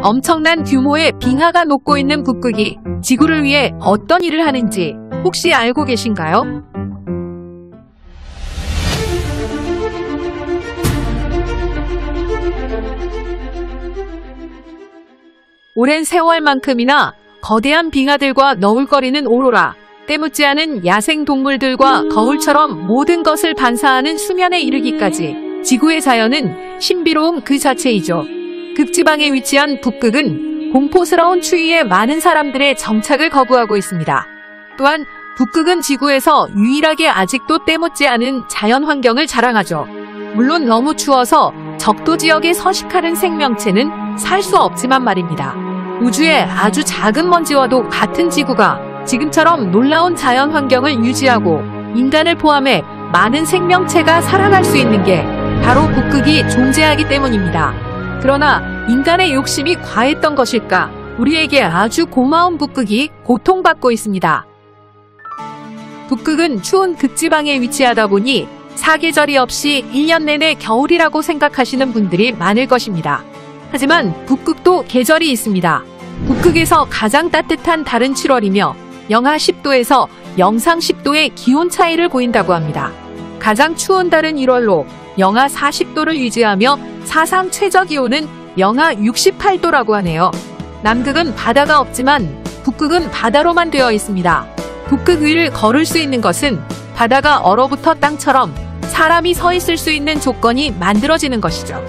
엄청난 규모의 빙하가 녹고 있는 북극이 지구를 위해 어떤 일을 하는지 혹시 알고 계신가요? 오랜 세월만큼이나 거대한 빙하들과 너울거리는 오로라, 때묻지 않은 야생 동물들과 거울처럼 모든 것을 반사하는 수면에 이르기까지 지구의 자연은 신비로움 그 자체이죠. 극지방에 위치한 북극은 공포스러운 추위에 많은 사람들의 정착을 거부하고 있습니다. 또한 북극은 지구에서 유일하게 아직도 때묻지 않은 자연 환경을 자랑하죠. 물론 너무 추워서 적도 지역에 서식하는 생명체는 살 수 없지만 말입니다. 우주의 아주 작은 먼지와도 같은 지구가 지금처럼 놀라운 자연 환경을 유지하고 인간을 포함해 많은 생명체가 살아갈 수 있는 게 바로 북극이 존재하기 때문입니다. 그러나 인간의 욕심이 과했던 것일까? 우리에게 아주 고마운 북극이 고통받고 있습니다. 북극은 추운 극지방에 위치하다 보니 사계절이 없이 1년 내내 겨울이라고 생각하시는 분들이 많을 것입니다. 하지만 북극도 계절이 있습니다. 북극에서 가장 따뜻한 달은 7월이며 영하 10도에서 영상 10도의 기온 차이를 보인다고 합니다. 가장 추운 달은 1월로 영하 40도를 유지하며 사상 최저 기온은 영하 68도라고 하네요. 남극은 바다가 없지만 북극은 바다로만 되어 있습니다. 북극 위를 걸을 수 있는 것은 바다가 얼어붙어 땅처럼 사람이 서 있을 수 있는 조건이 만들어지는 것이죠.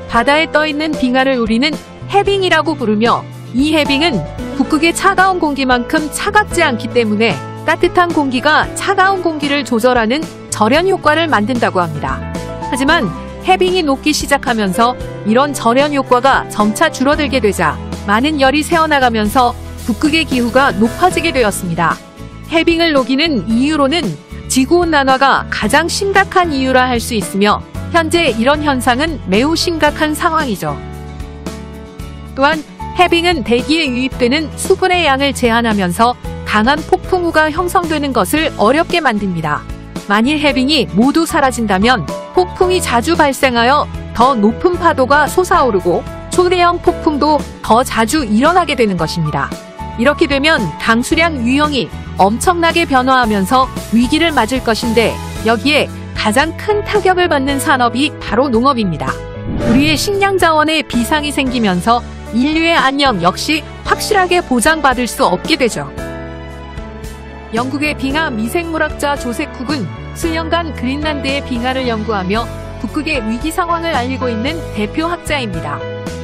바다에 떠있는 빙하를 우리는 해빙이라고 부르며 이 해빙은 북극의 차가운 공기만큼 차갑지 않기 때문에 따뜻한 공기가 차가운 공기를 조절하는 절연 효과를 만든다고 합니다. 하지만 해빙이 녹기 시작하면서 이런 절연 효과가 점차 줄어들게 되자 많은 열이 새어나가면서 북극의 기후가 높아지게 되었습니다. 해빙을 녹이는 이유로는 지구온난화가 가장 심각한 이유라 할 수 있으며 현재 이런 현상은 매우 심각한 상황이죠. 또한 해빙은 대기에 유입되는 수분의 양을 제한하면서 강한 폭풍우가 형성되는 것을 어렵게 만듭니다. 만일 해빙이 모두 사라진다면 폭풍이 자주 발생하여 더 높은 파도가 솟아오르고 초대형 폭풍도 더 자주 일어나게 되는 것입니다. 이렇게 되면 강수량 유형이 엄청나게 변화하면서 위기를 맞을 것인데 여기에 가장 큰 타격을 받는 산업이 바로 농업입니다. 우리의 식량 자원에 비상이 생기면서 인류의 안녕 역시 확실하게 보장받을 수 없게 되죠. 영국의 빙하 미생물학자 조셉 쿡은 수년간 그린란드의 빙하를 연구하며 북극의 위기 상황을 알리고 있는 대표 학자입니다.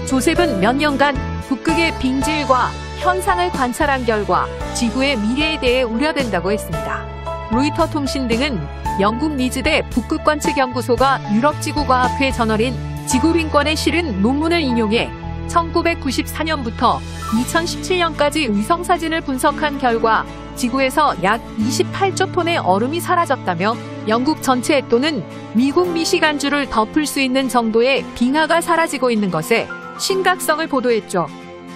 조셉은 몇 년간 북극의 빙질과 현상을 관찰한 결과 지구의 미래에 대해 우려된다고 했습니다. 로이터 통신 등은 영국 리즈대 북극관측연구소가 유럽지구과학회 저널인 지구빈권에 실은 논문을 인용해 1994년부터 2017년까지 위성사진을 분석한 결과 지구에서 약 28조 톤의 얼음이 사라졌다며 영국 전체 또는 미국 미시간주를 덮을 수 있는 정도의 빙하가 사라지고 있는 것에 심각성을 보도했죠.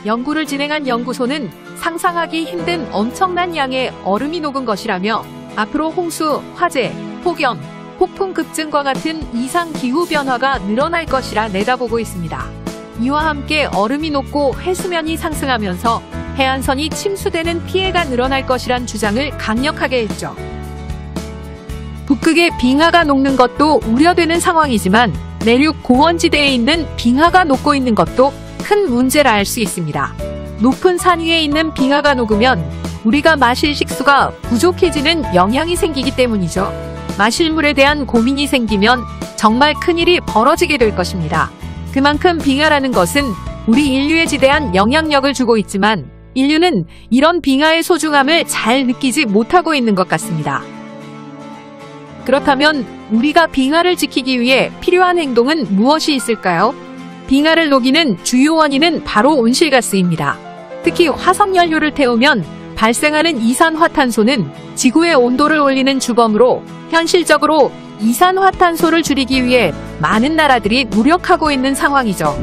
연구를 진행한 연구소는 상상하기 힘든 엄청난 양의 얼음이 녹은 것이라며 앞으로 홍수, 화재, 폭염, 폭풍 급증과 같은 이상 기후 변화가 늘어날 것이라 내다보고 있습니다. 이와 함께 얼음이 녹고 해수면이 상승하면서 해안선이 침수되는 피해가 늘어날 것이란 주장을 강력하게 했죠. 북극의 빙하가 녹는 것도 우려되는 상황이지만 내륙 고원지대에 있는 빙하가 녹고 있는 것도 큰 문제라 할 수 있습니다. 높은 산 위에 있는 빙하가 녹으면 우리가 마실 식수가 부족해지는 영향이 생기기 때문이죠. 마실 물에 대한 고민이 생기면 정말 큰일이 벌어지게 될 것입니다. 그만큼 빙하라는 것은 우리 인류에 지대한 영향력을 주고 있지만 인류는 이런 빙하의 소중함을 잘 느끼지 못하고 있는 것 같습니다. 그렇다면 우리가 빙하를 지키기 위해 필요한 행동은 무엇이 있을까요? 빙하를 녹이는 주요 원인은 바로 온실가스입니다. 특히 화석연료를 태우면 발생하는 이산화탄소는 지구의 온도를 올리는 주범으로 현실적으로 이산화탄소를 줄이기 위해 많은 나라들이 노력하고 있는 상황이죠.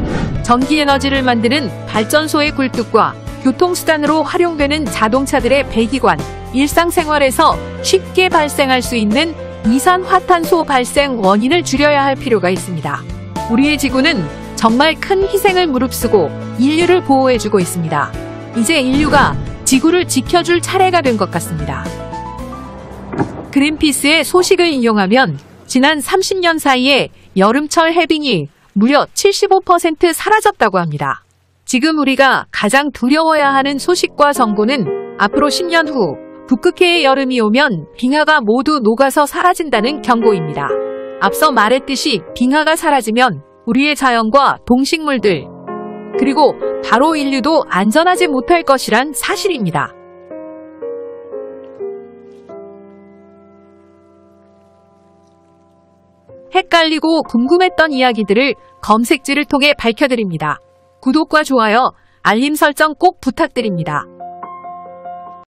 전기에너지를 만드는 발전소의 굴뚝과 교통수단으로 활용되는 자동차들의 배기관, 일상생활에서 쉽게 발생할 수 있는 이산화탄소 발생 원인을 줄여야 할 필요가 있습니다. 우리의 지구는 정말 큰 희생을 무릅쓰고 인류를 보호해주고 있습니다. 이제 인류가 지구를 지켜줄 차례가 된 것 같습니다. 그린피스의 소식을 인용하면 지난 30년 사이에 여름철 해빙이 무려 75% 사라졌다고 합니다. 지금 우리가 가장 두려워야 하는 소식과 정보는 앞으로 10년 후 북극해의 여름이 오면 빙하가 모두 녹아서 사라진다는 경고입니다. 앞서 말했듯이 빙하가 사라지면 우리의 자연과 동식물들, 그리고 바로 인류도 안전하지 못할 것이란 사실입니다. 헷갈리고 궁금했던 이야기들을 검색지를 통해 밝혀드립니다. 구독과 좋아요, 알림 설정 꼭 부탁드립니다.